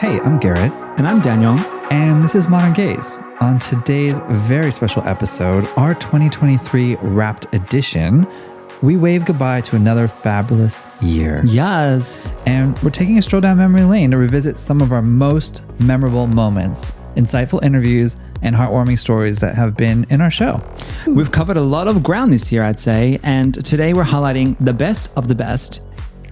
Hey, I'm Garet. And I'm Daniel. And this is Modern Gaze. On today's very special episode, our 2023 Wrapped Edition, we wave goodbye to another fabulous year. Yes. And we're taking a stroll down memory lane to revisit some of our most memorable moments, insightful interviews, and heartwarming stories that have been in our show. We've covered a lot of ground this year, I'd say. And today we're highlighting the best of the best.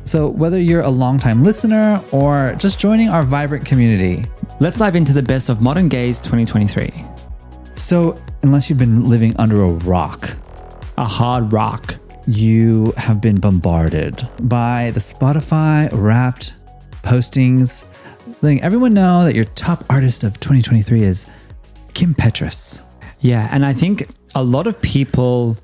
So whether you're a longtime listener or just joining our vibrant community, let's dive into the best of Modern Gaze 2023. So unless you've been living under a rock, a hard rock, you have been bombarded by the Spotify Wrapped postings, letting everyone know that your top artist of 2023 is Kim Petras. Yeah, and I think a lot of people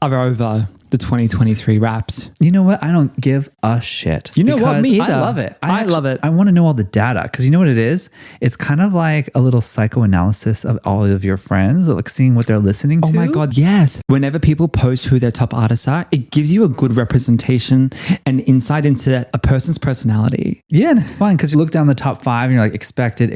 are over the 2023 Wrapped. You know what? I don't give a shit. You know what? Me either. I love it. I love it. I want to know all the data because you know what it is? It's kind of like a little psychoanalysis of all of your friends, like seeing what they're listening to. Oh my God, yes. Whenever people post who their top artists are, it gives you a good representation and insight into a person's personality. Yeah, and it's fun because you look down the top 5 and you're like, expected.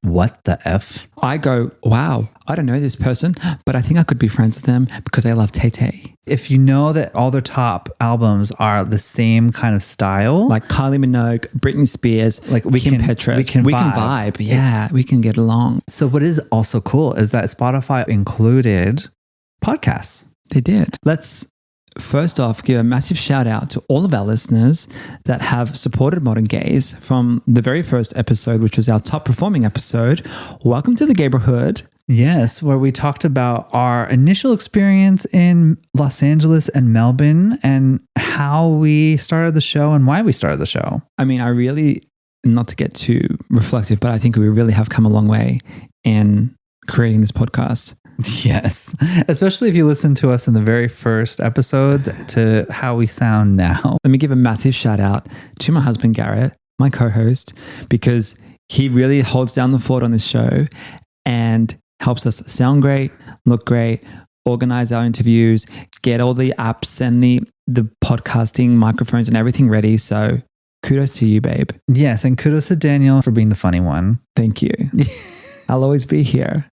What the F? I go, wow, I don't know this person, but I think I could be friends with them because I love Tay-Tay. If you know that all their top albums are the same kind of style, like Kylie Minogue, Britney Spears, like Kim Petras, we can vibe. Yeah, we can get along. So what is also cool is that Spotify included podcasts. They did. Let's first off give a massive shout out to all of our listeners that have supported Modern Gaze from the very first episode, which was our top performing episode. Welcome to the Gaberhood. Yes, where we talked about our initial experience in Los Angeles and Melbourne and how we started the show and why we started the show. I mean, I really, not to get too reflective, but I think we really have come a long way in creating this podcast. Yes, especially if you listen to us in the very first episodes to how we sound now. Let me give a massive shout out to my husband, Garet, my co-host, because he really holds down the fort on this show and helps us sound great, look great, organize our interviews, get all the apps and the podcasting microphones and everything ready. So kudos to you, babe. Yes, and kudos to Daniel for being the funny one. Thank you. I'll always be here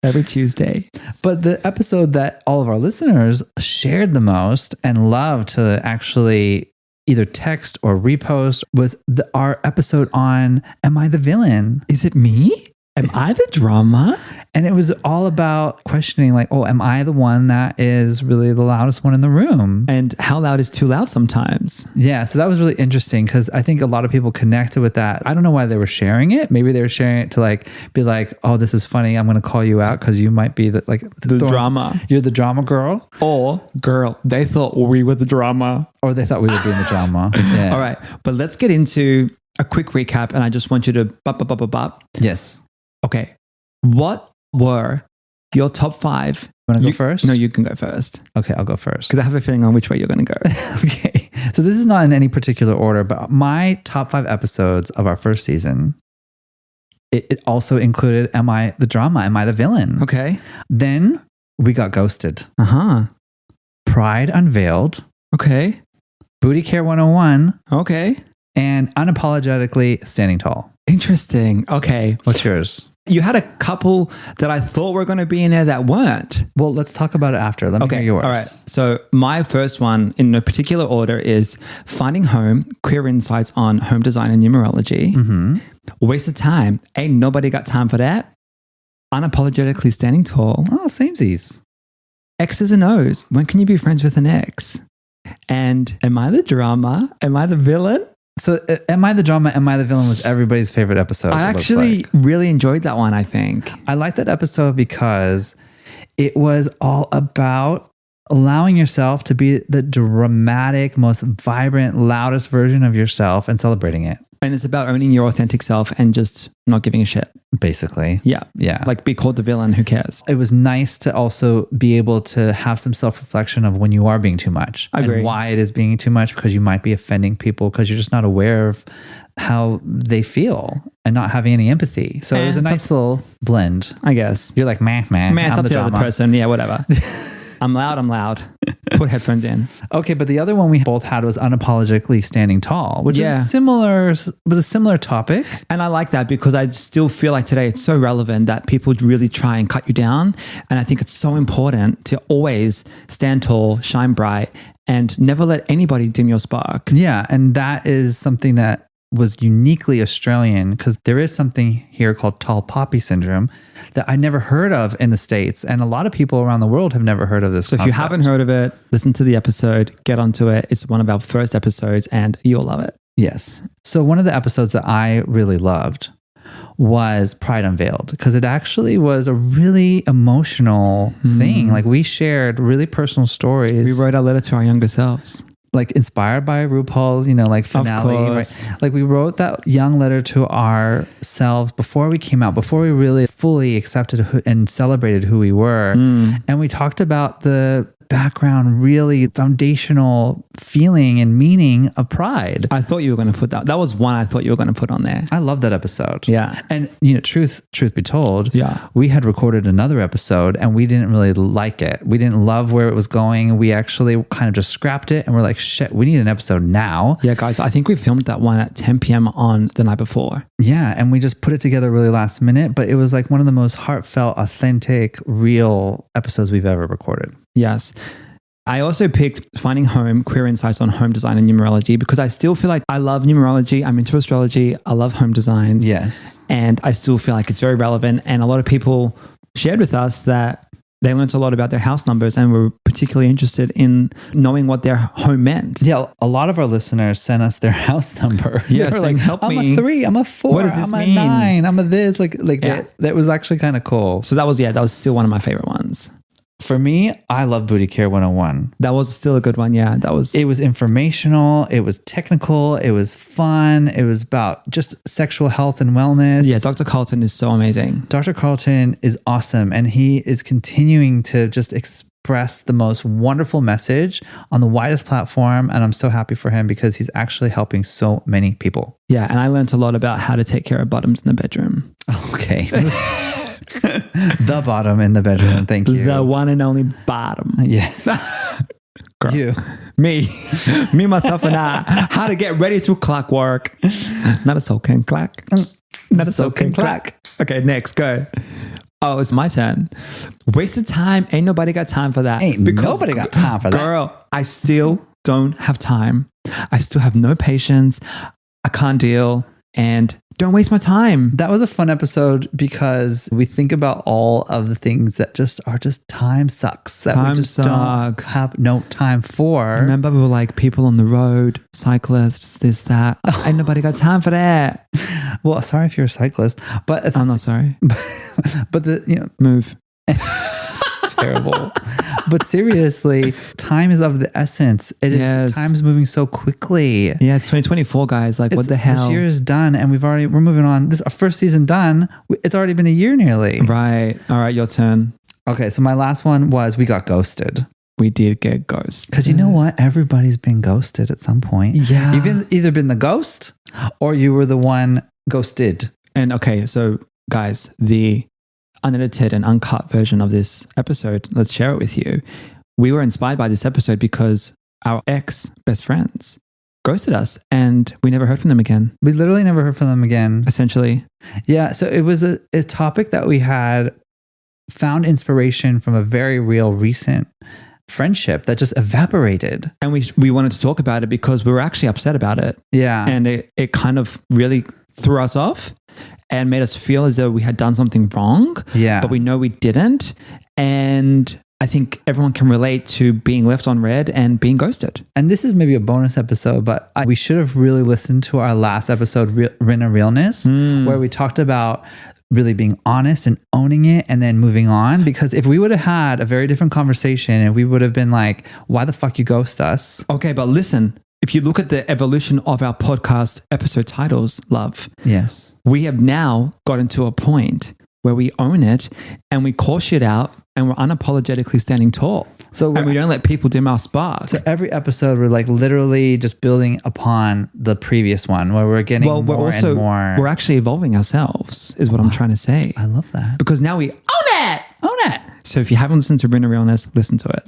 every Tuesday. But the episode that all of our listeners shared the most and loved to actually either text or repost was our episode on Am I the Villain? Is it me? Am I the drama? And it was all about questioning like, oh, am I the one that is really the loudest one in the room? And how loud is too loud sometimes? Yeah. So that was really interesting because I think a lot of people connected with that. I don't know why they were sharing it. Maybe they were sharing it to like, be like, oh, this is funny. I'm going to call you out because you might be the drama. You're the drama girl. Or girl, they thought we were the drama. Or they thought we were being the drama. Yeah. All right. But let's get into a quick recap. And I just want you to bop. Yes. Okay. What were your top 5? You want to go first? No, you can go first. Okay, I'll go first. Because I have a feeling on which way you're going to go. Okay. So this is not in any particular order, but my top 5 episodes of our first season, it also included Am I the Drama? Am I the Villain? Okay. Then we got Ghosted. Uh-huh. Pride Unveiled. Okay. Booty Care 101. Okay. And Unapologetically Standing Tall. Interesting. Okay. What's yours? You had a couple that I thought were going to be in there that weren't. Well, let's talk about it after. Let me hear yours. All right. So my first one in no particular order is Finding Home, Queer Insights on Home Design and Numerology. Mm-hmm. Waste of Time. Ain't nobody got time for that. Unapologetically Standing Tall. Oh, samesies. Exes and Ohs. When can you be friends with an ex? And Am I the Drama? Am I the Villain? So Am I the Drama? Am I the Villain was everybody's favorite episode. I actually really enjoyed that one, I think. I like that episode because it was all about allowing yourself to be the dramatic, most vibrant, loudest version of yourself and celebrating it. And it's about owning your authentic self and just not giving a shit. Basically. Yeah. Yeah. Like be called the villain, who cares? It was nice to also be able to have some self-reflection of when you are being too much. I agree. And why it is being too much, because you might be offending people because you're just not aware of how they feel and not having any empathy. So it was a nice little blend. I guess. You're like, meh, Man, it's I'm up the to the other drama. person. Yeah, whatever. I'm loud. Put headphones in. Okay, but the other one we both had was Unapologetically Standing Tall, which Yeah. is similar, was a similar topic. And I like that because I still feel like today it's so relevant that people really try and cut you down. And I think it's so important to always stand tall, shine bright, and never let anybody dim your spark. Yeah, and that is something that was uniquely Australian, because there is something here called tall poppy syndrome that I never heard of in the States. And a lot of people around the world have never heard of this So if you haven't heard of it, listen to the episode, get onto it. It's one of our first episodes and you'll love it. Yes. So one of the episodes that I really loved was Pride Unveiled, because it actually was a really emotional thing. Like, we shared really personal stories. We wrote our letter to our younger selves. Like, inspired by RuPaul's, like finale, course. right? Like, we wrote that young letter to ourselves before we came out, before we really fully accepted and celebrated who we were. And we talked about the background, really foundational feeling and meaning of pride. I thought you were going to put that. That was one I thought you were going to put on there. I love that episode. Yeah. And, truth be told, Yeah. we had recorded another episode and we didn't really like it. We didn't love where it was going. We actually kind of just scrapped it and we're like, shit, we need an episode now. Yeah, guys, I think we filmed that one at 10 p.m. on the night before. Yeah. And we just put it together really last minute, but it was like one of the most heartfelt, authentic, real episodes we've ever recorded. Yes. I also picked Finding Home, Queer Insights on Home Design and Numerology, because I still feel like I love numerology. I'm into astrology. I love home designs. Yes. And I still feel like it's very relevant. And a lot of people shared with us that they learned a lot about their house numbers and were particularly interested in knowing what their home meant. Yeah, a lot of our listeners sent us their house number. Yeah, They were saying, like, help I'm me. a 3, I'm a 4, What does this I'm mean? a 9, I'm a this. Like Yeah. that was actually kind of cool. So that was still one of my favorite ones. For me, I love Booty Care 101. That was still a good one. Yeah, that was. It was informational. It was technical. It was fun. It was about just sexual health and wellness. Yeah, Dr. Carlton is so amazing. Dr. Carlton is awesome. And he is continuing to just express the most wonderful message on the widest platform. And I'm so happy for him because he's actually helping so many people. Yeah, and I learned a lot about how to take care of bottoms in the bedroom. Okay. The bottom in the bedroom. Thank you. The one and only bottom. Yes. Girl. You. Me, myself, and I. How to get ready to clockwork. Not a soul can clack. Not a soul can clack. Okay, next, go. Oh, it's my turn. Wasted time. Ain't nobody got time for that. Ain't nobody got time for that. Girl, I still don't have time. I still have no patience. I can't deal. And don't waste my time. That was a fun episode because we think about all of the things that are just time sucks. That Time we just sucks. don't have no time for. Remember, we were like people on the road, cyclists, this, that. Ain't nobody got time for that. Well, sorry if you're a cyclist, but I'm not sorry. but the Move. terrible. But seriously, time is of the essence. It is. Yes. Time is moving so quickly. Yeah, it's 2024, guys. Like, what the hell? This year is done, and we're moving on. This our first season done. It's already been a year nearly. Right. All right, your turn. Okay, so my last one was we got ghosted. We did get ghosted. Because you know what? Everybody's been ghosted at some point. Yeah. You've either been the ghost or you were the one ghosted. And okay, so guys, the unedited and uncut version of this episode, let's share it with you. We were inspired by this episode because our ex-best friends ghosted us and we never heard from them again, We literally never heard from them again. essentially. Yeah. So it was a topic that we had found inspiration from a very real recent friendship that just evaporated. And we wanted to talk about it because we were actually upset about it. Yeah. And it kind of really threw us off and made us feel as though we had done something wrong, yeah. but we know we didn't. And I think everyone can relate to being left on red and being ghosted. And this is maybe a bonus episode, but we should have really listened to our last episode, Rin of Realness, where we talked about really being honest and owning it and then moving on. Because if we would have had a very different conversation and we would have been like, why the fuck you ghost us? Okay, but listen, if you look at the evolution of our podcast episode titles, love, Yes. we have now gotten to a point where we own it and we call shit out and we're unapologetically standing tall. And we don't let people dim our spark. So every episode, we're like literally just building upon the previous one where we're getting we're and more. We're actually evolving ourselves is what I'm trying to say. I love that. Because now we own it. Own it. So if you haven't listened to Inner Realness, listen to it.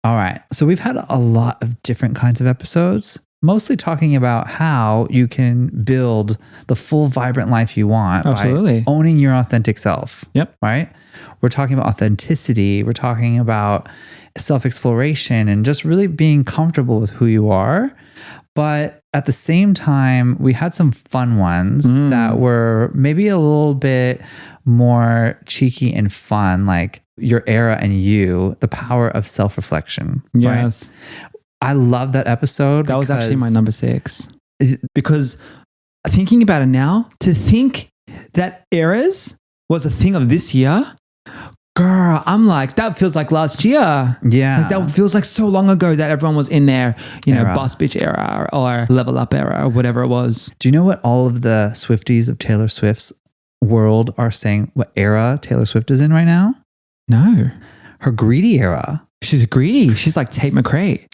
All right. So we've had a lot of different kinds of episodes, mostly talking about how you can build the full, vibrant life you want Absolutely. by owning your authentic self. Yep. Right? We're talking about authenticity. We're talking about self-exploration and just really being comfortable with who you are. But at the same time, we had some fun ones that were maybe a little bit more cheeky and fun, like Your Era and You, the power of self-reflection. Yes. Right? I love that episode. That was actually my number 6. Because thinking about it now, to think that eras was a thing of this year, girl, I'm like, that feels like last year. Yeah. Like that feels like so long ago that everyone was in their, Era. Boss Bitch era or Level Up era or whatever it was. Do you know what all of the Swifties of Taylor Swift's world are saying what era Taylor Swift is in right now? No. Her greedy era. She's greedy. She's like Tate McRae.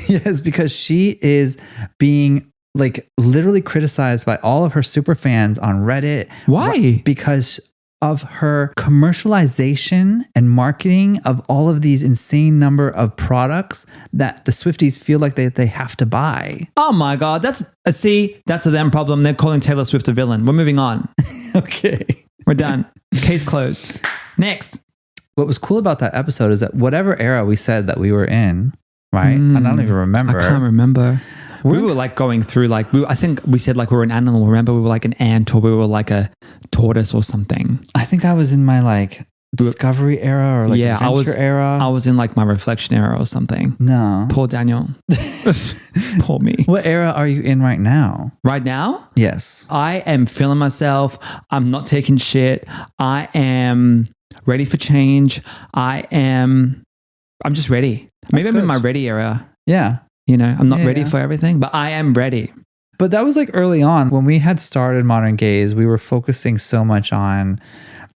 Yes, because she is being like literally criticized by all of her super fans on Reddit. Why? Because of her commercialization and marketing of all of these insane number of products that the Swifties feel like they have to buy. Oh my God. That's a them problem. They're calling Taylor Swift a villain. We're moving on. Okay. We're done. Case closed. Next. What was cool about that episode is that whatever era we said that we were in, right? And I don't even remember. I can't remember. We were like going through like, I think we said like we were an animal. Remember, we were like an ant or we were like a tortoise or something. I think I was in my like discovery era or like adventure era. I was in like my reflection era or something. No. Poor Daniel. Poor me. What era are you in right now? Right now? Yes. I am feeling myself. I'm not taking shit. I am ready for change. I'm just ready. Maybe I'm in my ready era. Yeah. I'm not ready for everything, but I am ready. But that was like early on when we had started Modern Gaze, we were focusing so much on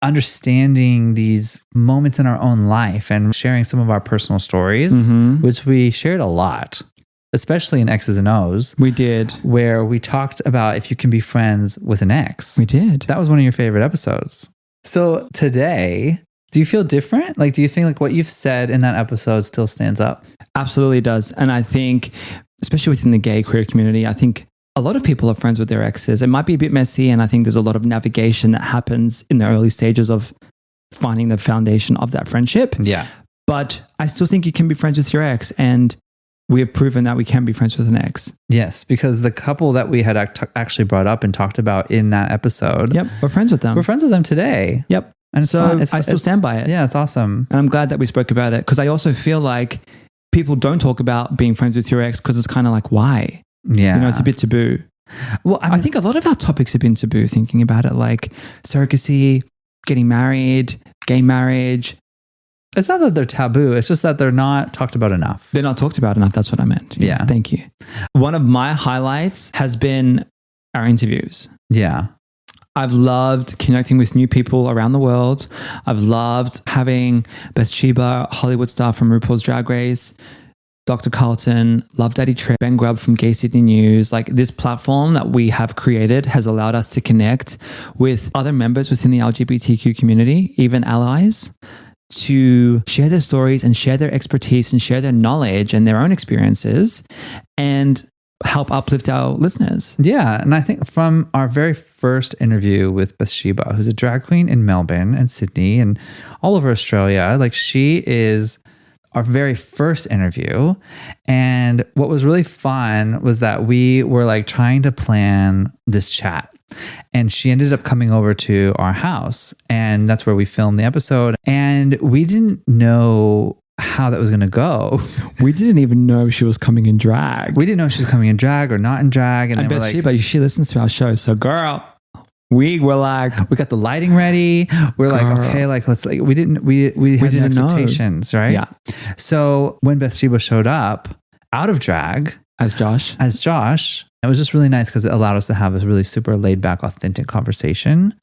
understanding these moments in our own life and sharing some of our personal stories, which we shared a lot, especially in Exes and Ohs. We did. Where we talked about if you can be friends with an ex. We did. That was one of your favorite episodes. So today, do you feel different? Like, do you think like what you've said in that episode still stands up? Absolutely does. And I think, especially within the gay queer community, I think a lot of people are friends with their exes. It might be a bit messy. And I think there's a lot of navigation that happens in the early stages of finding the foundation of that friendship. Yeah. But I still think you can be friends with your ex. And we have proven that we can be friends with an ex. Yes, because the couple that we had actually brought up and talked about in that episode. Yep. We're friends with them. We're friends with them today. Yep. And so I still stand by it. Yeah, it's awesome. And I'm glad that we spoke about it because I also feel like people don't talk about being friends with your ex because it's kind of like, why? Yeah. It's a bit taboo. Well, I think a lot of our topics have been taboo, thinking about it, like surrogacy, getting married, gay marriage. It's not that they're taboo. It's just that they're not talked about enough. They're not talked about enough. That's what I meant. Yeah. Thank you. One of my highlights has been our interviews. Yeah. I've loved connecting with new people around the world. I've loved having Bathsheba, Hollywood star from RuPaul's Drag Race, Dr. Carlton, Love Daddy Trey, Ben Grubb from Gay Sydney News. Like this platform that we have created has allowed us to connect with other members within the LGBTQ community, even allies, to share their stories and share their expertise and share their knowledge and their own experiences and help uplift our listeners. Yeah. And I think from our very first interview with Bathsheba, who's a drag queen in Melbourne and Sydney and all over Australia, like she is our very first interview. And what was really fun was that we were like trying to plan this chat. And she ended up coming over to our house and that's where we filmed the episode. And we didn't know how that was going to go. We didn't even know she was coming in drag. We didn't know she was coming in drag or not in drag. And then we're like, but she listens to our show. So girl, we were like, we got the lighting ready. We're like, okay, like let's like, we had no expectations, right? Yeah. So when Bathsheba showed up out of drag as Josh, it was just really nice because it allowed us to have this really super laid back, authentic conversation.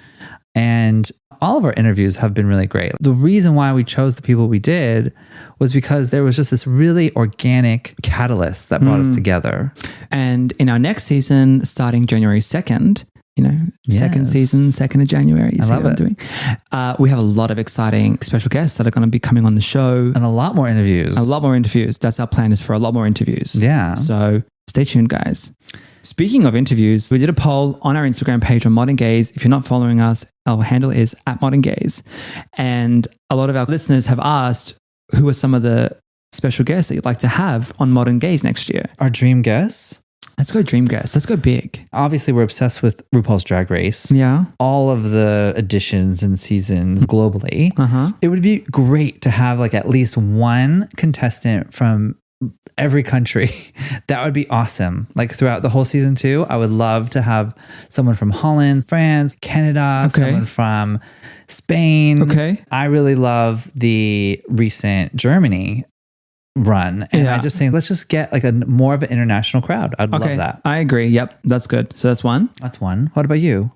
And all of our interviews have been really great. The reason why we chose the people we did was because there was just this really organic catalyst that brought us together. And in our next season, starting January 2nd, second Yes. season, 2nd of January. You I see love what I'm it. doing? We have a lot of exciting special guests that are going to be coming on the show. And a lot more interviews. A lot more interviews. That's our plan, is for a lot more interviews. Yeah. So stay tuned, guys. Speaking of interviews, we did a poll on our Instagram page on Modern Gaze. If you're not following us, our handle is @ModernGaze. And a lot of our listeners have asked, who are some of the special guests that you'd like to have on Modern Gaze next year? Our dream guests. Let's go dream guests. Let's go big. Obviously, we're obsessed with RuPaul's Drag Race. Yeah. All of the editions and seasons globally. Uh-huh. It would be great to have like at least one contestant from every country. That would be awesome. Like throughout the whole season 2, I would love to have someone from Holland, France, Canada, someone from Spain. Okay. I really love the recent Germany run. And I just think let's just get like a more of an international crowd. I'd love that. I agree. Yep. That's good. So that's one. That's one. What about you?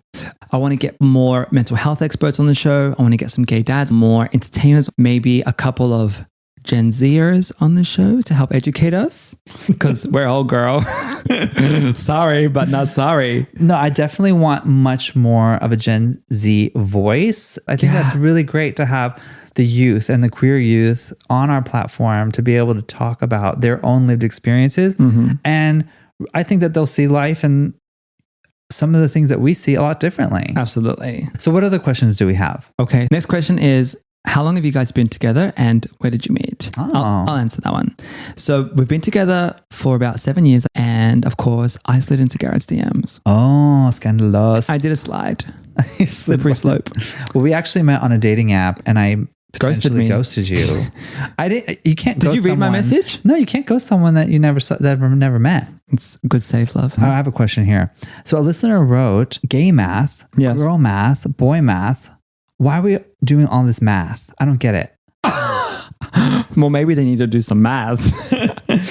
I want to get more mental health experts on the show. I want to get some gay dads, more entertainers, maybe a couple of Gen Zers on the show to help educate us, because we're all girl. Sorry, but not sorry. No, I definitely want much more of a Gen Z voice. I think that's really great to have the youth and the queer youth on our platform to be able to talk about their own lived experiences. Mm-hmm. And I think that they'll see life and some of the things that we see a lot differently. Absolutely. So what other questions do we have? Okay. Next question is, how long have you guys been together and where did you meet? Oh. I'll answer that one. So we've been together for about 7 years. And of course, I slid into Garet's DMs. Oh, scandalous. I did a slide. Slippery slope. Well, we actually met on a dating app and I potentially Ghosted ghosted you. I didn't. You can't. Did ghost you read my someone- message? No, you can't ghost someone that you never met. It's a good save, love. I have a question here. So a listener wrote, "Gay math, Yes. girl math, boy math. Why are we doing all this math? I don't get it. Well, maybe they need to do some math.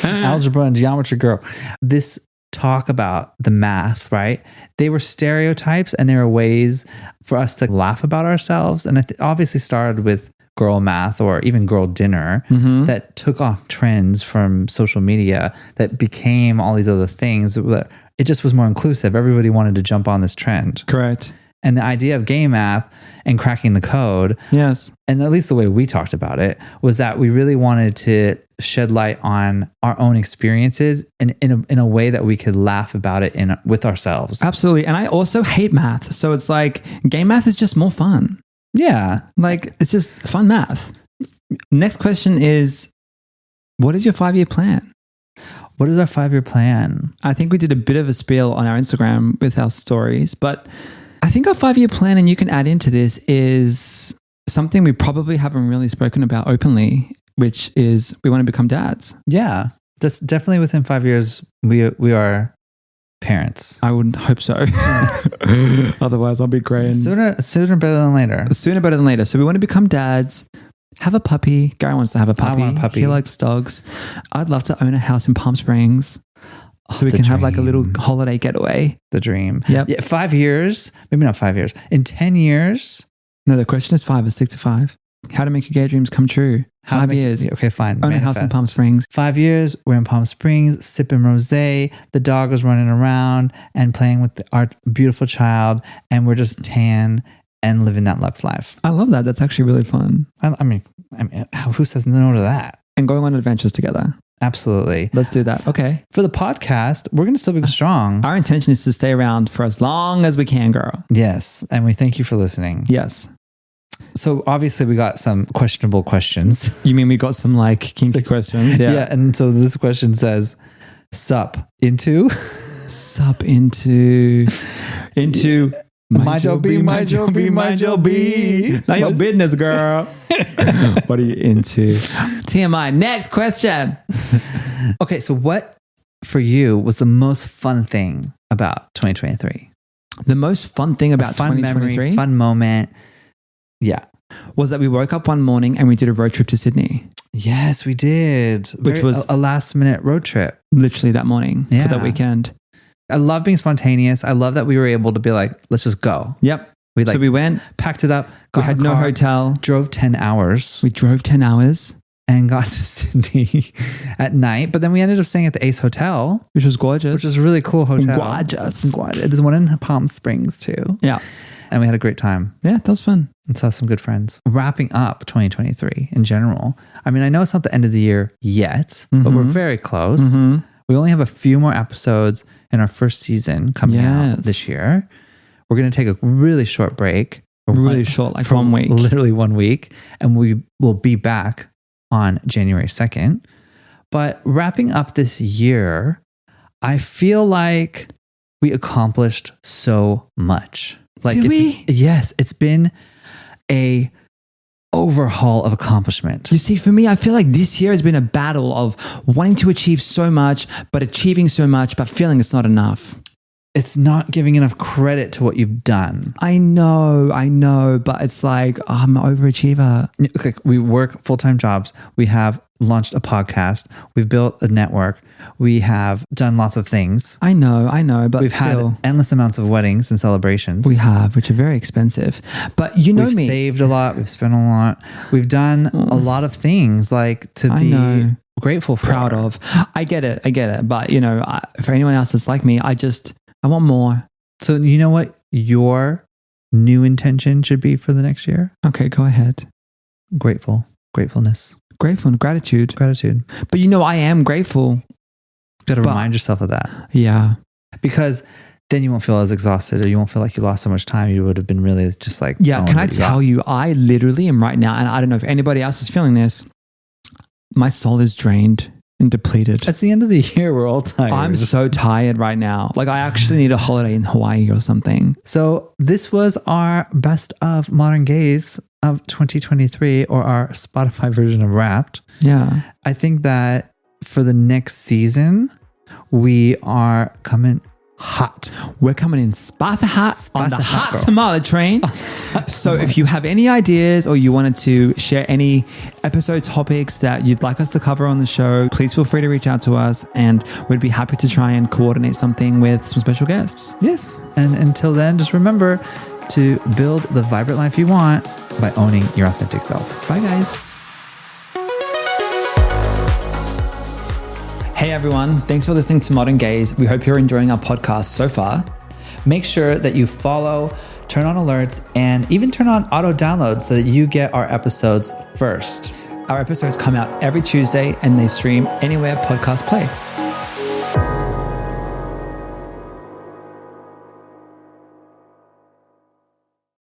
Algebra and geometry, girl. This talk about the math, right? They were stereotypes and they were ways for us to laugh about ourselves. And it obviously started with girl math or even girl dinner that took off trends from social media that became all these other things. It just was more inclusive. Everybody wanted to jump on this trend. Correct. And the idea of gay math and cracking the code, Yes. and at least the way we talked about it, was that we really wanted to shed light on our own experiences in a way that we could laugh about it with ourselves. Absolutely. And I also hate math. So it's like gay math is just more fun. Yeah. Like it's just fun math. Next question is, what is your 5-year plan? What is our 5-year plan? I think we did a bit of a spiel on our Instagram with our stories, but I think our 5-year plan, and you can add into this, is something we probably haven't really spoken about openly, which is we want to become dads. Yeah. That's definitely within 5 years, we are parents. I would hope so. Otherwise, I'll be grey. And Sooner better than later. sooner better than later. So we want to become dads, have a puppy. Gary wants to have a puppy. I want a puppy. He likes dogs. I'd love to own a house in Palm Springs. So we the can have like a little dream. holiday getaway. The dream. Yep. Yeah, 5 years, maybe not 5 years. In 10 years, No, the question is 5. Let's stick to 5. How to make your gay dreams come true. 5 years. Okay, fine. Own a house in Manifest. Palm Springs. 5 years, we're in Palm Springs, sipping rosé. The dog is running around and playing with our beautiful child, and we're just tan and living that luxe life. I love that. That's actually really fun. I mean, who says no to that? And going on adventures together. Absolutely. Let's do that. Okay. For the podcast, we're going to still be strong. Our intention is to stay around for as long as we can, girl. Yes, and we thank you for listening. Yes. So obviously, we got some questionable questions. You mean we got some like kinky questions? Yeah, and so this question says, "Sup into." Sup into Mind your B, mind your B, mind your B. Not your business, girl. What are you into? TMI. Next question. Okay, so what for you was the most fun thing about 2023? The most fun thing about fun 2023 memory, fun moment. Yeah. was that we woke up one morning and we did a road trip to Sydney. Yes, we did. Which was a last minute road trip. Literally that morning for that Yeah. weekend. I love being spontaneous. I love that we were able to be like, let's just go. Yep. We like So we went, packed it up. we got had in the no car, hotel. drove 10 hours. We drove 10 hours. and got to Sydney at night. But then we ended up staying at the Ace Hotel, which was gorgeous. which is a really cool hotel. Gorgeous. There's one in Palm Springs too. Yeah. And we had a great time. Yeah, that was fun. And saw some good friends. Wrapping up 2023 in general. I mean, I know it's not the end of the year yet, but we're very close. We only have a few more episodes in our first season coming out this year. We're going to take a really short break. Really short, like 1 week. Literally 1 week. And we will be back on January 2nd. But wrapping up this year, I feel like we accomplished so much. Like, did we? Yes, it's been a overhaul of accomplishment. You see, for me, I feel like this year has been a battle of wanting to achieve so much, but achieving so much, but feeling it's not enough. It's not giving enough credit to what you've done. I know, but it's like, I'm an overachiever. Like, we work full-time jobs. We have launched a podcast. We've built a network. We have done lots of things. I know, but we've still, had endless amounts of weddings and celebrations. We have, which are very expensive. But you know, we've saved a lot. We've spent a lot. We've done a lot of things like to be grateful for. Proud of. I get it. But you know, for anyone else that's like me, I want more. So you know what your new intention should be for the next year? Okay, go ahead. Gratefulness. Grateful and gratitude. But you know, I am grateful. You got to remind yourself of that. Yeah. Because then you won't feel as exhausted, or you won't feel like you lost so much time. You would have been really just like, yeah. Can I tell you, I literally am right now, and I don't know if anybody else is feeling this. My soul is drained and depleted. It's the end of the year. We're all tired. I'm so tired right now. Like, I actually need a holiday in Hawaii or something. So this was our best of Modern Gaze of 2023, or our Spotify version of Wrapped. Yeah. I think that for the next season, we are coming hot. We're coming in spicy hot on the hot girl. tamale train. So if you have any ideas, or you wanted to share any episode topics that you'd like us to cover on the show, please feel free to reach out to us, and we'd be happy to try and coordinate something with some special guests. Yes. And until then, just remember to build the vibrant life you want by owning your authentic self. Bye, guys. Hey everyone, thanks for listening to Modern Gaze. We hope you're enjoying our podcast so far. Make sure that you follow, turn on alerts, and even turn on auto downloads so that you get our episodes first. Our episodes come out every Tuesday, and they stream anywhere podcasts play.